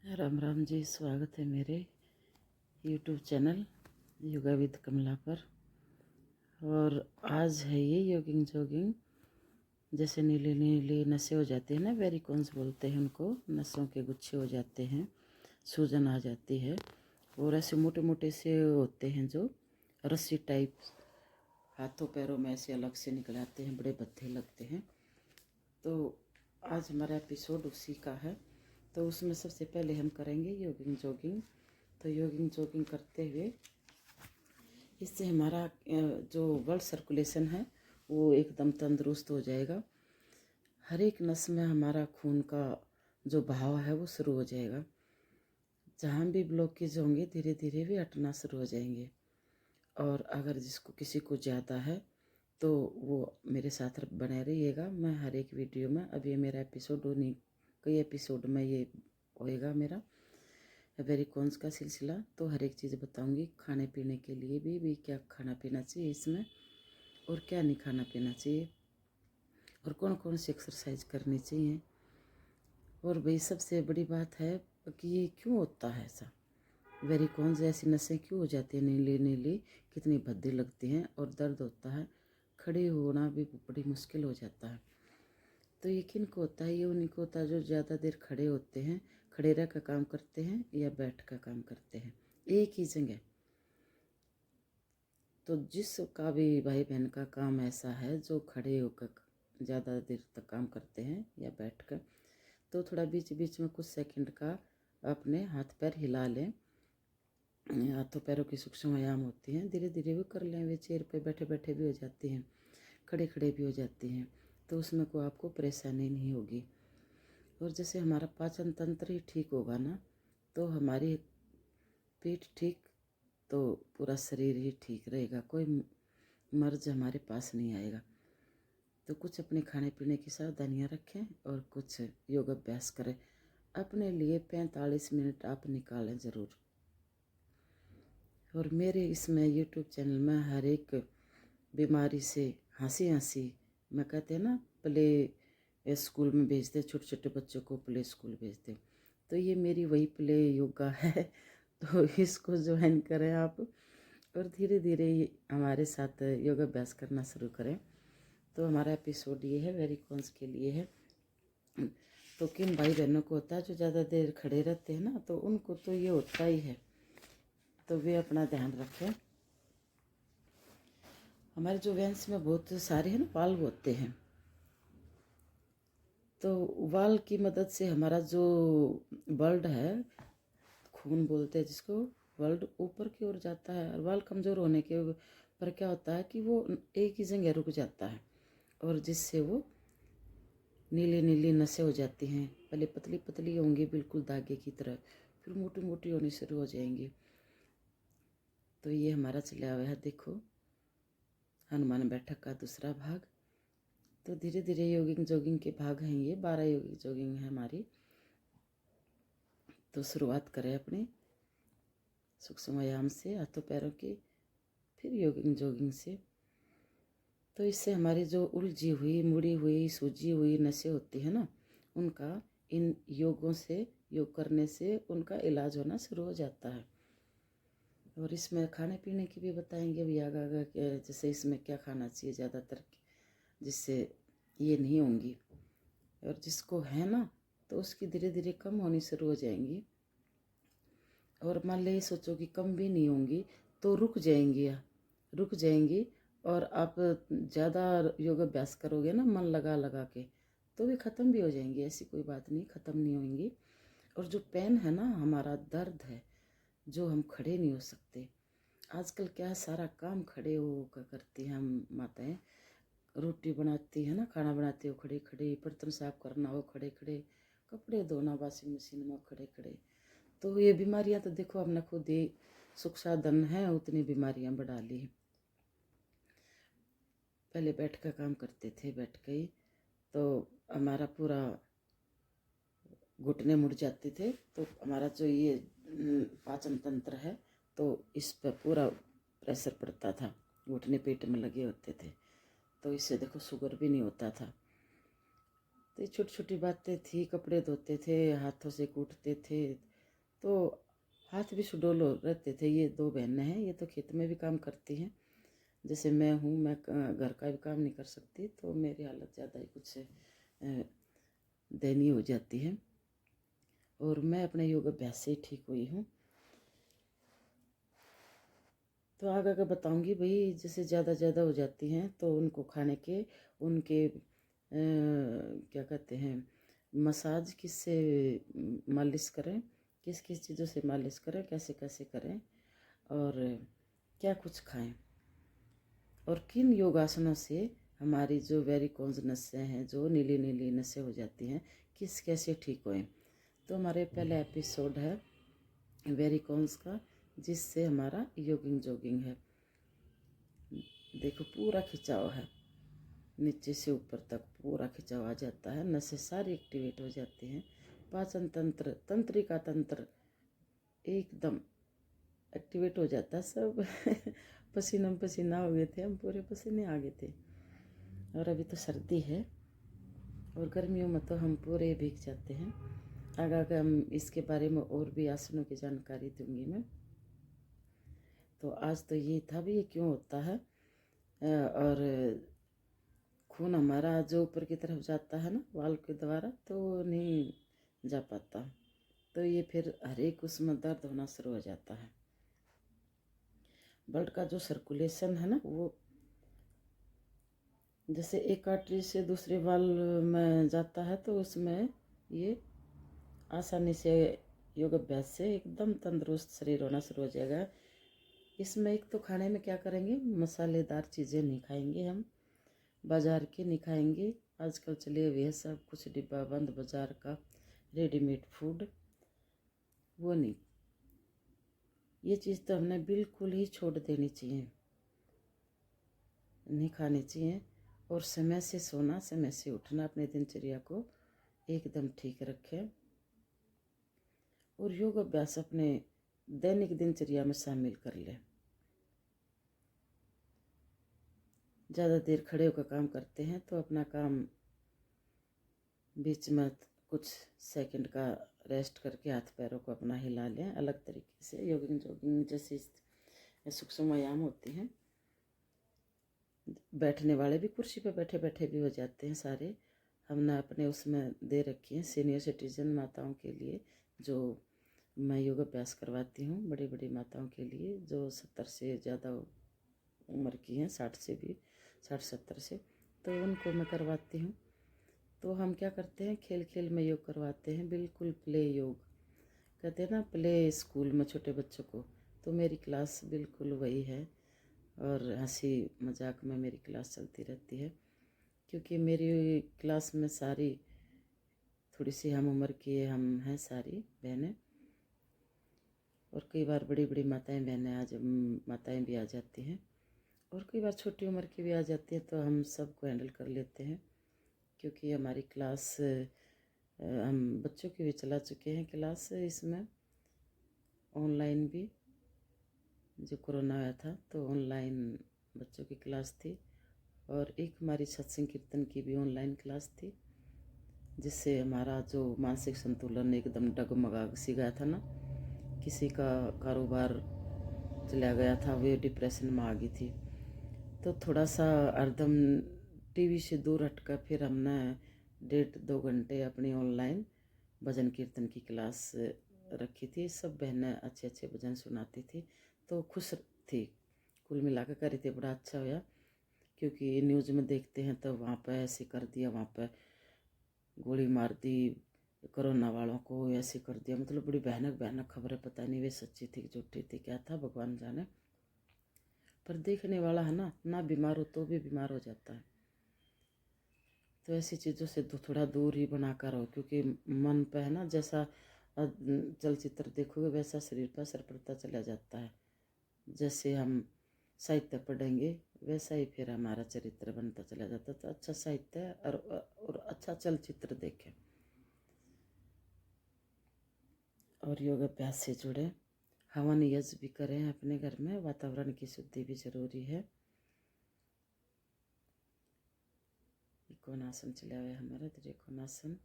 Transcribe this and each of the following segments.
राम राम जी। स्वागत है मेरे यूट्यूब चैनल योगा विद कमला पर। और आज है ये योगिंग जॉगिंग। जैसे नीली नीली नसें हो जाती है ना, वेरिकोन्स बोलते हैं उनको, नसों के गुच्छे हो जाते हैं, सूजन आ जाती है। और ऐसे मोटे मोटे से होते हैं जो रस्सी टाइप, हाथों पैरों में ऐसे अलग से निकल आते हैं, बड़े भद्दे लगते हैं। तो आज हमारा एपिसोड उसी का है। तो उसमें सबसे पहले हम करेंगे योगिंग जॉगिंग। तो योगिंग जॉगिंग करते हुए इससे हमारा जो ब्लड सर्कुलेशन है वो एकदम तंदुरुस्त हो जाएगा। हर एक नस में हमारा खून का जो बहाव है वो शुरू हो जाएगा। जहाँ भी ब्लॉकेज होंगे धीरे धीरे वे हटना शुरू हो जाएंगे। और अगर जिसको किसी को ज़्यादा है तो वो मेरे साथ बने रहिएगा। मैं हर एक वीडियो में, अब ये मेरा एपिसोड नहीं, कई एपिसोड में ये होएगा मेरा वेरिकोन्स का सिलसिला। तो हर एक चीज़ बताऊंगी। खाने पीने के लिए भी क्या खाना पीना चाहिए इसमें, और क्या नहीं खाना पीना चाहिए, और कौन कौन सी एक्सरसाइज करनी चाहिए। और भाई सबसे बड़ी बात है कि ये क्यों होता है ऐसा, वेरिकोन्स ऐसी नसें क्यों हो जाती हैं नीली नीली, कितनी भद्दी लगती हैं और दर्द होता है, खड़े होना भी बड़ी मुश्किल हो जाता है। तो ये किन को होता है? ये उन्हीं को होता है जो ज़्यादा देर खड़े होते हैं, खड़े रह का काम करते हैं या बैठ का काम करते हैं एक ही जगह। तो जिसका भी भाई बहन का काम ऐसा है जो खड़े होकर ज़्यादा देर तक काम करते हैं या बैठ कर, तो थोड़ा बीच बीच में कुछ सेकंड का अपने हाथ पैर हिला लें। हाथों पैरों की सूक्ष्म व्यायाम होती हैं, धीरे धीरे भी कर लें। वे चेयर पे बैठे बैठे भी हो जाती हैं, खड़े खड़े भी हो जाती हैं, तो उसमें कोई आपको परेशानी नहीं होगी। और जैसे हमारा पाचन तंत्र ही ठीक होगा ना, तो हमारी पेट ठीक, तो पूरा शरीर ही ठीक रहेगा, कोई मर्ज हमारे पास नहीं आएगा। तो कुछ अपने खाने पीने की सावधानियाँ रखें और कुछ योग अभ्यास करें। अपने लिए 45 मिनट आप निकालें ज़रूर। और मेरे इसमें यूट्यूब चैनल में हर एक बीमारी से हंसी हंसी, मैं कहते हैं ना प्ले स्कूल में भेजते, छोटे छोटे बच्चों को प्ले स्कूल भेजते, तो ये मेरी वही प्ले योगा है। तो इसको ज्वाइन करें आप, और धीरे धीरे हमारे साथ योगा अभ्यास करना शुरू करें। तो हमारा एपिसोड ये है, वेरिकोन्स के लिए है। तो किन भाई बहनों को होता है जो ज़्यादा देर खड़े रहते हैं ना, तो उनको तो ये होता ही है, तो वे अपना ध्यान रखें। हमारे जो वेंस में बहुत सारे हैं ना वाल्व होते हैं, तो वाल्व की मदद से हमारा जो ब्लड है, खून बोलते हैं जिसको, ब्लड ऊपर की ओर जाता है। और वाल्व कमज़ोर होने के पर क्या होता है कि वो एक ही जगह रुक जाता है, और जिससे वो नीली नीली नसें हो जाती हैं। पहले पतली पतली होंगी बिल्कुल धागे की तरह, फिर मोटी मोटी होनी शुरू हो जाएंगी। तो ये हमारा चला हुआ है, देखो, हनुमान बैठक का दूसरा भाग। तो धीरे धीरे योगिंग जॉगिंग के भाग हैं ये, 12 योगिंग जॉगिंग है हमारी। तो शुरुआत करें अपने सूक्ष्म व्यायाम से, हाथों पैरों की, फिर योगिंग जॉगिंग से। तो इससे हमारी जो उलझी हुई, मुड़ी हुई, सूजी हुई नसें होती है ना, उनका इन योगों से, योग करने से उनका इलाज होना शुरू हो जाता है। और इसमें खाने पीने की भी बताएंगे भी आगा आगा, जैसे इसमें क्या खाना चाहिए ज़्यादातर, जिससे ये नहीं होंगी। और जिसको है ना, तो उसकी धीरे धीरे कम होनी शुरू हो जाएंगी। और मान ली सोचो कि कम भी नहीं होंगी, तो रुक जाएंगी। और आप ज़्यादा योग अभ्यास करोगे ना मन लगा लगा के, तो भी ख़त्म भी हो जाएंगी, ऐसी कोई बात नहीं, ख़त्म नहीं होंगी। और जो पेन है ना, हमारा दर्द है, जो हम खड़े नहीं हो सकते। आजकल क्या सारा काम खड़े होकर करती हैं हम माताएं, रोटी बनाती है ना, खाना बनाती हो खड़े खड़े, बर्तन साफ करना हो खड़े खड़े, कपड़े धोना वॉशिंग मशीन में खड़े खड़े। तो ये बीमारियां तो देखो हमने खुद ही सुख साधन है उतनी बीमारियां बढ़ा ली। पहले बैठ कर काम करते थे, बैठ के ही, तो हमारा पूरा घुटने मुड़ जाते थे, तो हमारा जो ये पाचन तंत्र है, तो इस पर पूरा प्रेशर पड़ता था, घुटने पेट में लगे होते थे, तो इससे देखो शुगर भी नहीं होता था। तो ये छोटी छोटी बातें थी, कपड़े धोते थे, हाथों से कूटते थे, तो हाथ भी सुडौल रहते थे। ये दो बहनें हैं, ये तो खेत में भी काम करती हैं। जैसे मैं हूँ, मैं घर का भी काम नहीं कर सकती, तो मेरी हालत ज़्यादा ही कुछ दयनीय हो जाती है। और मैं अपने योग अभ्यास से ही ठीक हुई हूँ। तो आगे आगे बताऊँगी भाई। जैसे ज़्यादा हो जाती हैं तो उनको खाने के उनके क्या कहते हैं, मसाज किससे मालिश करें, किस किस चीज़ों से मालिश करें, कैसे कैसे करें, और क्या कुछ खाएं, और किन योगासनों से हमारी जो वेरिकोज नसें हैं, जो नीली नीली नसें हो जाती हैं, किस कैसे ठीक होएं। तो हमारे पहले एपिसोड है वेरिकोज का, जिससे हमारा योगिंग जोगिंग है। देखो पूरा खिंचाव है, नीचे से ऊपर तक पूरा खिंचाव आ जाता है, नसें सारी एक्टिवेट हो जाती हैं। पाचन तंत्र, तंत्रिका तंत्र एकदम एक्टिवेट हो जाता है सब। पसीना पसीना हो गए थे हम, पूरे पसीने आ गए थे। और अभी तो सर्दी है और गर्मियों में तो हम पूरे भीग जाते हैं। आगे हम इसके बारे में और भी आसनों की जानकारी दूंगी मैं। तो आज तो ये था भी, ये क्यों होता है, और खून हमारा जो ऊपर की तरफ जाता है ना वाल्व के द्वारा, तो नहीं जा पाता, तो ये फिर हर एक उसमें दर्द होना शुरू हो जाता है। ब्लड का जो सर्कुलेशन है ना, वो जैसे एक आर्टरी से दूसरे वाल्व में जाता है, तो उसमें ये आसानी से योग अभ्यास से एकदम तंदुरुस्त शरीर होना शुरू हो जाएगा। इसमें एक तो खाने में क्या करेंगे, मसालेदार चीज़ें नहीं खाएंगे हम, बाज़ार के नहीं खाएंगे। आजकल चले हुए है सब कुछ डिब्बा बंद बाज़ार का रेडीमेड फूड, वो नहीं, ये चीज़ तो हमने बिल्कुल ही छोड़ देनी चाहिए, नहीं खानी चाहिए। और समय से सोना, समय से उठना, अपने दिनचर्या को एकदम ठीक रखें, और योग अभ्यास अपने दैनिक दिनचर्या में शामिल कर लें। ज़्यादा देर खड़े होकर काम करते हैं तो अपना काम बीच में कुछ सेकंड का रेस्ट करके हाथ पैरों को अपना हिला लें अलग तरीके से। योगिंग जोगिंग जैसी सूक्ष्म व्यायाम होती हैं। बैठने वाले भी कुर्सी पर बैठे बैठे भी हो जाते हैं सारे। हमने अपने उसमें दे रखी हैं सीनियर सिटीजन माताओं के लिए, जो मैं योग अभ्यास करवाती हूँ बड़ी बड़ी माताओं के लिए, जो 70 से ज़्यादा उम्र की हैं, 60 से भी, 60-70 से, तो उनको मैं करवाती हूँ। तो हम क्या करते हैं, खेल खेल में योग करवाते हैं, बिल्कुल प्ले योग कहते हैं ना, प्ले स्कूल में छोटे बच्चों को। तो मेरी क्लास बिल्कुल वही है, और हंसी मजाक में मेरी क्लास चलती रहती है, क्योंकि मेरी क्लास में सारी थोड़ी सी हम उम्र की हम हैं सारी बहनें, और कई बार बड़ी बड़ी माताएं बहनें माताएं भी आ जाती हैं, और कई बार छोटी उम्र की भी आ जाती हैं, तो हम सबको हैंडल कर लेते हैं। क्योंकि हमारी क्लास हम बच्चों की भी चला चुके हैं क्लास, इसमें ऑनलाइन भी, जो कोरोना आया था तो ऑनलाइन बच्चों की क्लास थी, और एक हमारी सत्संग कीर्तन की भी ऑनलाइन क्लास थी, जिससे हमारा जो मानसिक संतुलन एकदम डगमगा सी गया था ना, किसी का कारोबार चला गया था, वे डिप्रेशन में आ गई थी, तो थोड़ा सा हरदम टीवी से दूर हटकर फिर हमने 1.5-2 घंटे अपनी ऑनलाइन भजन कीर्तन की क्लास रखी थी। सब बहनें अच्छे अच्छे भजन सुनाती थी, तो खुश थी, कुल मिला कर करी थी, बड़ा अच्छा हुआ। क्योंकि न्यूज़ में देखते हैं तो वहाँ पर ऐसे कर दिया, वहाँ पर गोली मार दी, कोरोना वालों को ऐसे कर दिया, मतलब बड़ी भयानक भयानक खबरें, पता नहीं वे सच्ची थी कि झूठी थी, क्या था भगवान जाने। पर देखने वाला है ना बीमार हो तो भी बीमार हो जाता है। तो ऐसी चीज़ों से तो थोड़ा दूर ही बना कर रहो, क्योंकि मन पे है ना, जैसा चलचित्र देखोगे वैसा शरीर पर असर पड़ता चला जाता है। जैसे हम साहित्य पढ़ेंगे वैसा ही फिर हमारा चरित्र बनता चला जाता है। तो अच्छा साहित्य और अच्छा चलचित्र देखें, और योग अभ्यास से जुड़े, हवन यज्ञ भी करें अपने घर में, वातावरण की शुद्धि भी जरूरी है। कोणासन चला हुआ है हमारा, त्रिकोणासन,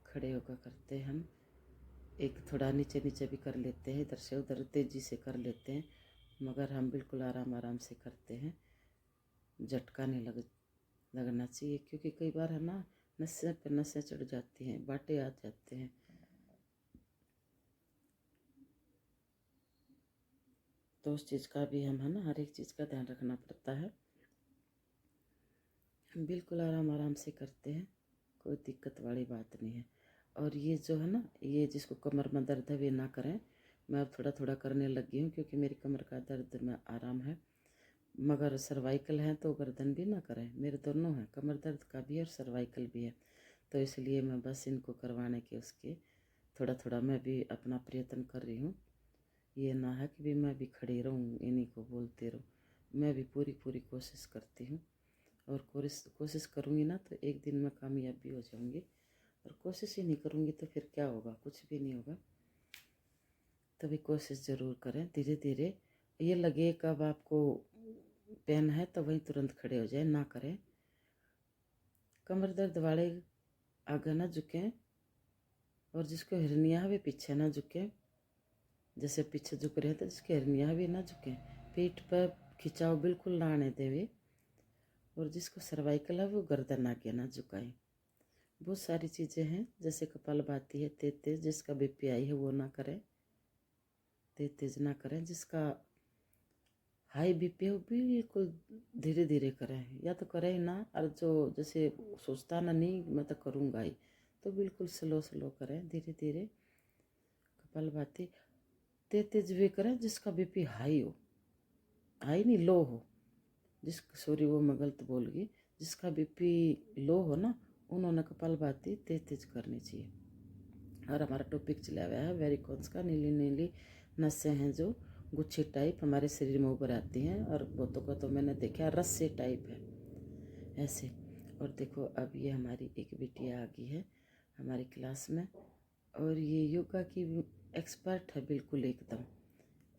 खड़े होकर करते हैं हम। एक थोड़ा नीचे नीचे भी कर लेते हैं, इधर से उधर तेज़ी से कर लेते हैं, मगर हम बिल्कुल आराम आराम से करते हैं। झटका नहीं लगना चाहिए, क्योंकि कई बार है ना नसें पर नसें चढ़ जाती हैं, बाटे आ जाते हैं। तो उस चीज़ का भी हम है ना हर एक चीज़ का ध्यान रखना पड़ता है। हम बिल्कुल आराम आराम से करते हैं, कोई दिक्कत वाली बात नहीं है। और ये जो है ना, ये जिसको कमर में दर्द है वे ना करें। मैं अब थोड़ा थोड़ा करने लगी हूँ, क्योंकि मेरी कमर का दर्द में आराम है। मगर सर्वाइकल है तो गर्दन भी ना करें, मेरे दोनों हैं, कमर दर्द का भी और सर्वाइकल भी है। तो इसलिए मैं बस इनको करवाने के उसके थोड़ा थोड़ा मैं भी अपना प्रयत्न कर रही हूँ। ये ना है कि भी मैं भी खड़ी रहूँ इन्हीं को बोलते रहूँ, मैं भी पूरी पूरी कोशिश करती हूँ। और कोशिश करूँगी ना तो एक दिन मैं कामयाब भी हो जाऊँगी। और कोशिश ही नहीं करूँगी तो फिर क्या होगा, कुछ भी नहीं होगा। तभी कोशिश ज़रूर करें, धीरे धीरे। ये लगे कब आपको पेन है तो वहीं तुरंत खड़े हो जाए, ना करें। कमर दर्द वाले आगे ना झुकें, और जिसको हिरनिया है वे पीछे ना झुकें। जैसे पीछे झुक रहे हैं तो जिसकी हिरनिया भी ना झुकें, पीठ पर खिंचाव बिल्कुल ना आने देवे। और जिसको सर्वाइकल है वो गर्दन आगे ना झुकाए। बहुत सारी चीज़ें हैं, जैसे कपालभाति है, तेज तेज, जिसका बीपीआई है वो ना करें, तेज तेज ना करें। जिसका हाई बीपी है वो बिल्कुल धीरे धीरे करें, या तो करें ही ना। और जो जैसे सोचता ना नहीं मैं तो करूँगा ही, तो बिल्कुल स्लो स्लो करें, धीरे धीरे। कपालभाति तेज तेज भी करें जिसका बीपी हाई हो, हाई नहीं लो हो। सॉरी वो मैं गलत बोल गई, जिसका बीपी लो हो ना, उन्होंने कपालभाति तेज तेज करनी चाहिए। और हमारा टॉपिक चला हुआ है वेरिकोन्स का। नीली नीली नसें हैं जो गुच्छे टाइप हमारे शरीर में ऊपर आती हैं, और बहुतों का तो मैंने देखा रस्से टाइप है ऐसे। और देखो अब ये हमारी एक बिटिया आ गई है हमारी क्लास में, और ये योगा की एक्सपर्ट है बिल्कुल एकदम।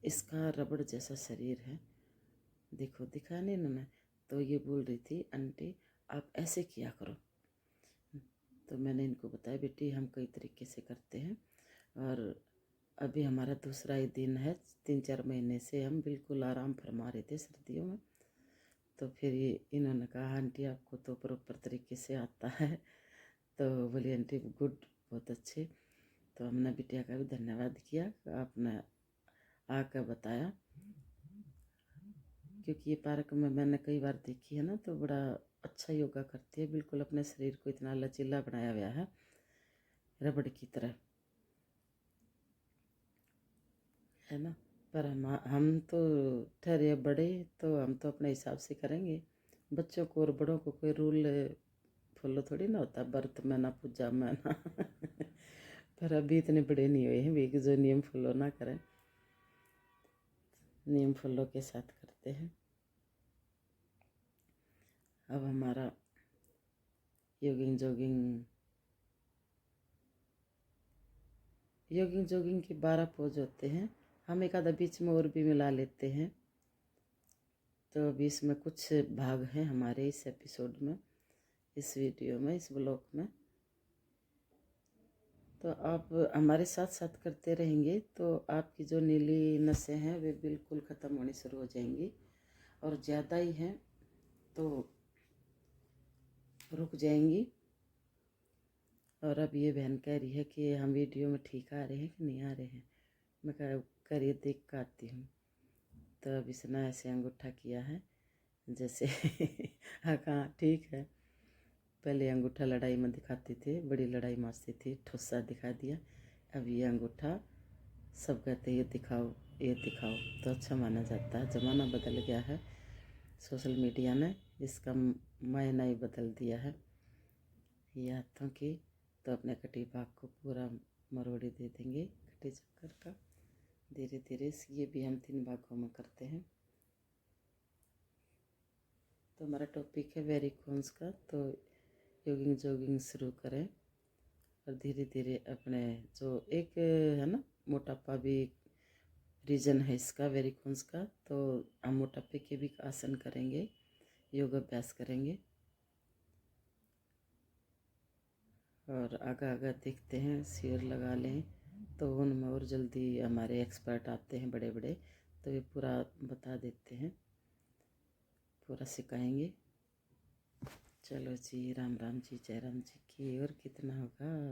इसका रबड़ जैसा शरीर है, देखो दिखा नहीं ना मैं। तो ये बोल रही थी आंटी आप ऐसे किया करो। तो मैंने इनको बताया बेटी हम कई तरीके से करते हैं, और अभी हमारा दूसरा ही दिन है। 3-4 महीने से हम बिल्कुल आराम फरमा रहे थे सर्दियों में। तो फिर ये इन्होंने कहा आंटी आपको तो प्रॉपर तरीके से आता है। तो बोली आंटी गुड, बहुत अच्छे। तो हमने बिटिया का भी धन्यवाद किया, आपने आकर बताया। क्योंकि ये पार्क में मैंने कई बार देखी है ना, तो बड़ा अच्छा योगा करती है, बिल्कुल अपने शरीर को इतना लचीला बनाया हुआ है रबड़ की तरह, है ना। पर हम तो ठहरे बड़े, तो हम तो अपने हिसाब से करेंगे। बच्चों को और बड़ों को कोई रूल फॉलो थोड़ी ना होता, व्रत में ना पूजा में ना पर अभी इतने बड़े नहीं हुए हैं भी कि जो नियम फॉलो ना करें, नियम फॉलो के साथ करते हैं। अब हमारा योगिंग जोगिंग के 12 पोज होते हैं, हम एक आधा बीच में और भी मिला लेते हैं। तो अभी इसमें कुछ भाग हैं हमारे इस एपिसोड में, इस वीडियो में, इस ब्लॉग में। तो आप हमारे साथ साथ करते रहेंगे तो आपकी जो नीली नसें हैं वे बिल्कुल ख़त्म होनी शुरू हो जाएंगी, और ज़्यादा ही हैं तो रुक जाएंगी। और अब ये बहन कह रही है कि हम वीडियो में ठीक आ रहे हैं कि नहीं आ रहे हैं। मैं करिए देख कर आती हूँ। तो अब इसने ऐसे अंगूठा किया है जैसे हाँ कहाँ ठीक है। पहले अंगूठा लड़ाई में दिखाते थे, बड़ी लड़ाई मारती थी, ठुस्सा दिखा दिया। अब ये अंगूठा सब कहते ये दिखाओ ये दिखाओ, तो अच्छा माना जाता है। ज़माना बदल गया है, सोशल मीडिया ने इसका मायना ही बदल दिया है। ये हाथों की तो अपने कटी भाग को पूरा मरोड़ी दे देंगे कटी चक्कर का, धीरे धीरे। ये भी हम 3 भागों में करते हैं। तो हमारा टॉपिक है वेरिकोन्स का। तो जोगिंग शुरू करें, और धीरे धीरे अपने जो एक है ना मोटापा भी रीज़न है इसका वेरिकोन्स का, तो हम मोटापे के भी आसन करेंगे, योग अभ्यास करेंगे। और आगा आगा देखते हैं, शेयर लगा लें तो उनमें और जल्दी हमारे एक्सपर्ट आते हैं बड़े बड़े, तो ये पूरा बता देते हैं, पूरा सिखाएंगे। चलो जी, राम राम जी, जय राम जी की। और कितना होगा।